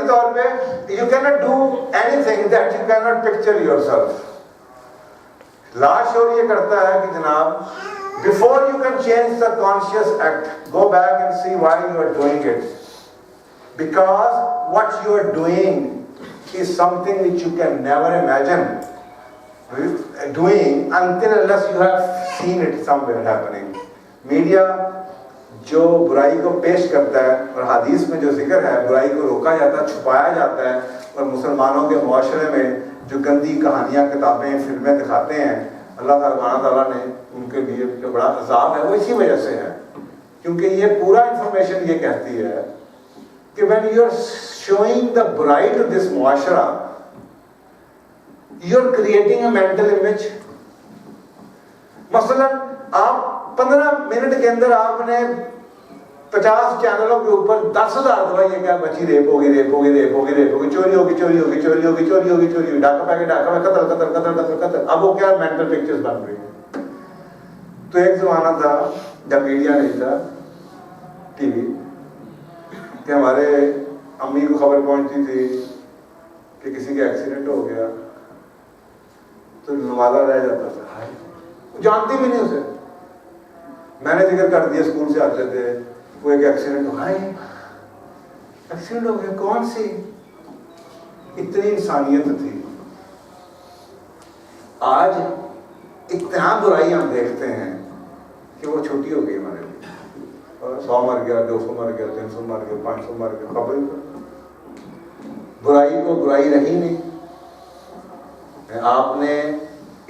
तौर पे you cannot do anything that you cannot picture yourself. Last शोर ये करता है कि जनाब, before you can change the conscious act, go back and see why you are doing it. Because what you are doing is something which you can never imagine doing until unless you have seen it somewhere happening. Media जो बुराई को पेश करता है और हदीस में जो जिक्र है, बुराई को रोका जाता है, छुपाया जाता है, और मुसलमानों के मुआशरे में जो गंदी कहानियाँ, किताबें, फिल्में दिखाते हैं, अल्लाह ताला ने उनके लिए जो बड़ा अज़ाब है वो इसी वजह से है, क्योंकि ये पूरा इंफॉर्मेशन ये कहती है कि when you are showing the बुराई to this मुआशरा, you are creating a mental image. मसलन आप 15 मिनट के अंदर आपने 50 चैनलों के ऊपर 10,000 दफा ये क्या बच्ची रेप होगी, रेप होगी, रेप होगी, रेप होगी, चोरी होगी, चोरी होगी, चोरी होगी, चोरी होगी, चोरी होगी, डाका पैकेट, डाका में कत्ल, कत्ल, कत्ल, कत्ल, कत्ल। अब वो क्या मेंटल पिक्चर्स बन रही है। तो एक जमाना था जब मीडिया नहीं था, टीवी, कि हमारे अम्मी को खबर पहुंचती थी कि किसी का एक्सीडेंट हो गया, तो नवाला रह जाता था, जानती भी नहीं उसे। मैंने जिक्र कर दिया, स्कूल से आते थे, वो एक एक्सीडेंट हुआ है, एक्सीडेंट हो गया, कौन सी? इतनी इंसानियत थी। आज इतना बुराई हम देखते हैं कि वो छोटी हो गई हमारे लिए, और 100 मर गया, 200 मर गया, 300 मर गया, 500 मर गया, खबर बुराई को बुराई रही नहीं। आपने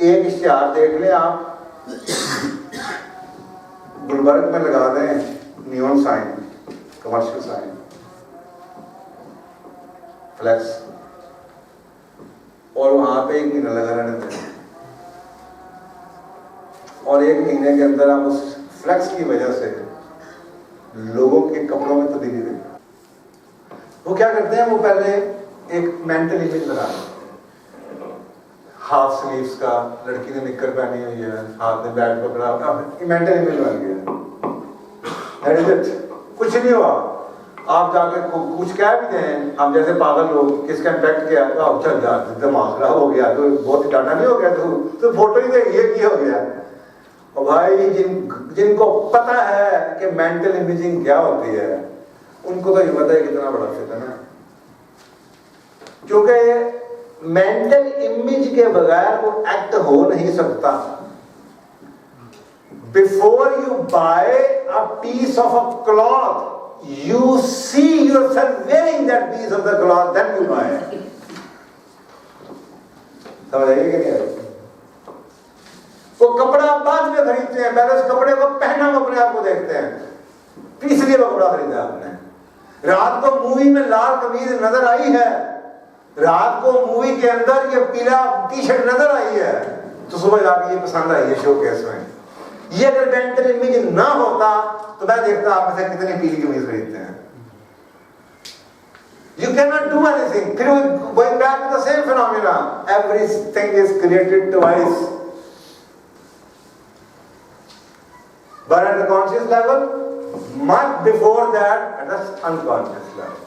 एक इश्तिहार देख ले, आप गुलबर्ग में लगा दें neon sign, commercial sign, flex, और वहां पे 1 महीना लगा रहने दें, और 1 महीने के अंदर आप उस फ्लैक्स की वजह से लोगों के कपड़ों में तब्दीली देखें। वो क्या करते हैं, वो पहले एक मेंटल इमेज बना लेते हैं, हाफ स्लीव्स का, लड़की ने निक्कर पहनी हुई है, हाथ में बैट पकड़ा, मेंटल इमेज बन गया। कुछ नहीं हुआ, आप जाके कुछ कह भी दें, हम जैसे पागल लोग, किसका इम्पैक्ट किया, तो चल यार दिमाग खराब हो गया, तो बहुत डाटा नहीं हो गया, तो फोटो ही देख, ये हो गया। और भाई जिनको पता है कि मेंटल इमेजिंग क्या होती है, उनको तो ये पता है कितना बड़ा फितना है, क्योंकि मेंटल इमेज के बगैर वो एक्ट हो नहीं सकता। Before you buy a piece of a cloth, you see yourself wearing that piece of the cloth, then you buy it. समझ आइए कि नहीं आइए? वो कपड़ा आप बाद में खरीदते हैं, पहले उस कपड़े को पहना हुआ अपने आप को देखते हैं, इसलिए वो कपड़ा खरीदा आपने। रात को मूवी में लाल कमीज नजर आई है, रात को मूवी के अंदर ये पीला टी शर्ट नजर आई है, तो सुबह जाके ये पसंद आई है शोकेस में। ये अगर मेंटल इमेज ना होता तो मैं देखता आप में से कितनी पीली कमीज खरीदते हैं। You cannot do anything. फिर going back to the same phenomena, everything is created twice. But at the conscious level, much before that, at the unconscious level.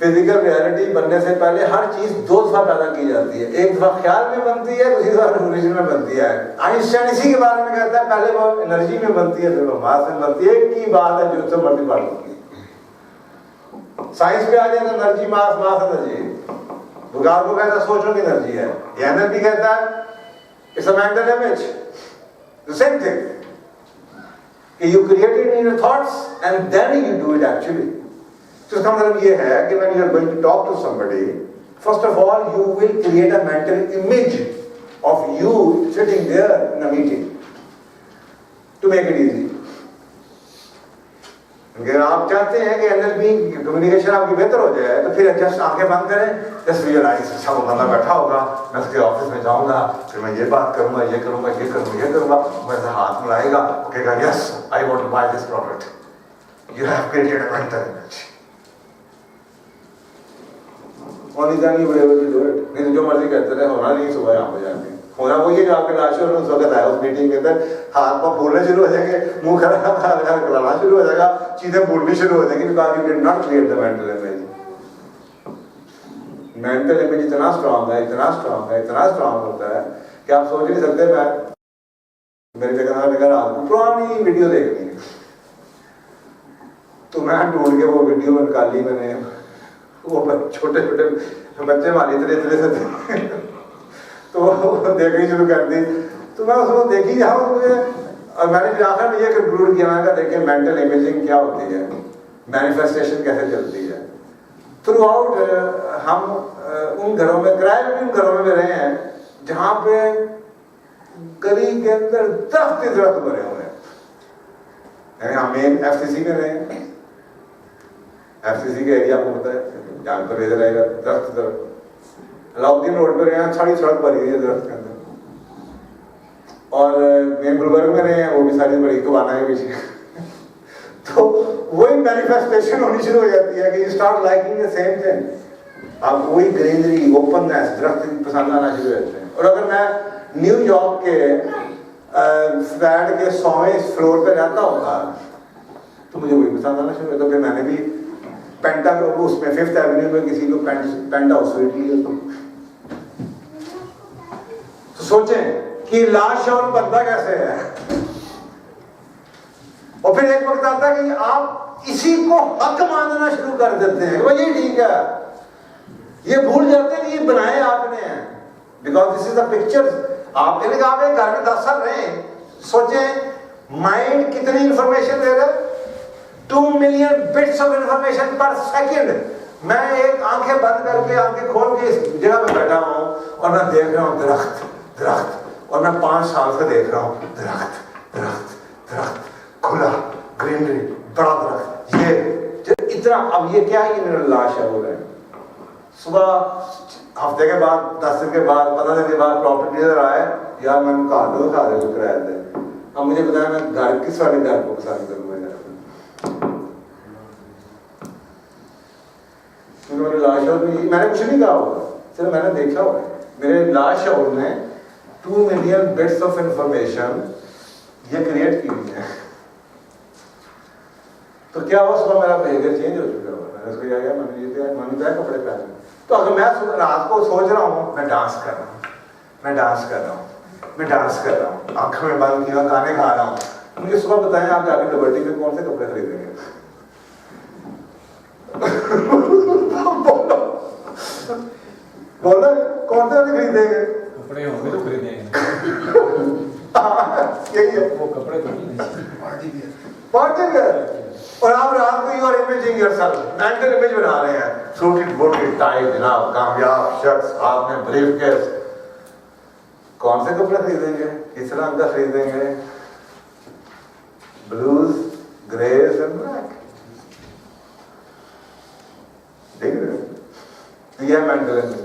Physical reality बनने से पहले हर चीज 2 दफा पैदा की जाती है, एक दफा ख्याल में बनती है, दूसरी दफा ओरिजिन में बनती है। आइंस्टाइन इसी के बारे में कहता है, पहले वो एनर्जी में बनती है, फिर वो मास में बनती है। एक की बात है जो सब मर्जी बात होती है। साइंस पे आ जाए तो एनर्जी, मास, मास एनर्जी। बुगार को कहता है सोचो की एनर्जी है, ये एनर्जी कहता है it's a mental image, the same thing. You create it in your thoughts and then you do it actually. तो इसका मतलब ये है कि when you are going to talk to somebody, first of all you will create a mental image of you sitting there in a meeting to make it easy. अगर आप चाहते हैं कि एनएलपी कम्युनिकेशन आपकी बेहतर हो जाए, तो फिर जस्ट आंखें बंद करें, जस्ट रियलाइज अच्छा वो बंदा बैठा होगा, मैं उसके ऑफिस में जाऊंगा, फिर मैं ये बात करूंगा, ये करूंगा, ये करूंगा, ये करूंगा, मैं हाथ मिलाएगा, वो कहेगा yes I want to buy this product. You have created a mental image. only then you will able to do it. नहीं तो जो मर्जी कहते रहे, होना नहीं सुबह यहाँ पे जाके। होना वो ये जो आपके लाश और उस वक्त आया उस मीटिंग के अंदर हाथ पाँव फूलने शुरू हो जाएंगे, मुंह खराना शुरू हो जाएगा, चीजें बोलनी शुरू हो जाएंगी, because you did not create the mental image. Mental image इतना स्ट्रांग है, इतना स्ट्रांग है, इतना स्ट्रांग होता है कि आप सोच नहीं सकते। मैं मेरे जगह रात को पुरानी वीडियो देखनी है, तो मैं ढूंढ के वो वीडियो निकाली मैंने, वो छोटे छोटे बच्चे हमारी इतने से तो देखनी शुरू कर दी। तो मैं उसको देखी जाऊँ मुझे, और मैंने फिर आखिर में ये कंक्लूड किया, मैंने कहा देखिए मेंटल इमेजिंग क्या होती है, मैनिफेस्टेशन कैसे चलती है। थ्रू आउट हम उन घरों में, किराए में उन घरों में रहे हैं जहाँ पे गली के अंदर दरख्त भरे हुए हैं। हम मेन FCC में रहे हैं, FCC के एरिया को होता है जहाँ पर रेजर आएगा दरख्त, अलाउद्दीन रोड पर यहाँ सारी सड़क भरी हुई है दरख्त के अंदर। और मेन गुलबर्ग में रहे हैं, वो भी सारी बड़ी कबाना है पीछे तो वही मैनिफेस्टेशन होनी शुरू हो जाती है कि you start liking the same thing. आप वही ग्रीनरी, ओपननेस, दरख्त पसंद आना शुरू हो जाते हैं। और अगर मैं न्यूयॉर्क के फ्लैट के 100वें फ्लोर पे रहता होगा तो मुझे वही पसंद आना शुरू हो। तो फिर मैंने भी पेंटा उसमें 5th एवेन्यू में किसी को पेंट हाउस स्वीट लिया। तो सोचें कि लाश और बंदा कैसे है। और फिर एक वक्त आता है कि आप इसी को हक मानना शुरू कर देते हैं, वो ये ठीक है, ये भूल जाते हैं कि ये बनाए आपने हैं, because this is the pictures. आप घर में 10 साल रहे, सोचें माइंड कितनी इंफॉर्मेशन दे रहा है, 2 मिलियन बिट्स ऑफ इंफॉर्मेशन पर सेकेंड। मैं एक आंखें बंद करके आंखें खोल के इस जगह पे बैठा हूं और मैं देख रहा हूं दरख्त दरख्त, और मैं 5 साल से देख रहा हूं दरख्त दरख्त दरख्त, खुला ग्रीनरी, बड़ा दरख्त, ये इतना। अब ये क्या है, मेरा लाश है। वो है सुबह हफ्ते के बाद, 10 दिन के बाद, 15 दिन के बाद प्रॉपर्टी नजर आए, यार मैं कहा दो किराया दे। अब मुझे बताया मैं घर किस वाले घर को पसंद करूंगा। मेरे लाश और मैंने कुछ नहीं कहा होगा, सिर्फ मैंने देखा हुआ है। मेरे लाश और ने 2 मिलियन बिट्स ऑफ इंफॉर्मेशन ये क्रिएट की हुई है। तो क्या हुआ, सुबह मेरा बिहेवियर चेंज हो चुका हुआ। मैंने उसको क्या मैंने क्या कपड़े पहने। तो अगर मैं रात को सोच रहा हूँ मैं डांस कर रहा हूँ, मैं डांस कर रहा हूँ, मैं डांस कर रहा हूँ, आंखों में बंद किया, खाने खा रहा हूँ, मुझे सुबह बताएं आप जाके लिबर्टी में कौन से कपड़े खरीदेंगे। बोलो कौन से खरीदेंगे, कपड़े होंगे तो खरीदेंगे। यही है, वो कपड़े तो नहीं, पार्टी है। और आप रात को you are imaging yourself, mental image बना रहे हैं, सूटेड बूटेड टाई, जनाब कामयाब शख्स, हाथ में ब्रीफकेस। कौन से कपड़े खरीदेंगे, किस रंग का खरीदेंगे, ब्लूज, ग्रेस एंड ब्लैक। देख रहे हैं, यह मेंटल इमेज।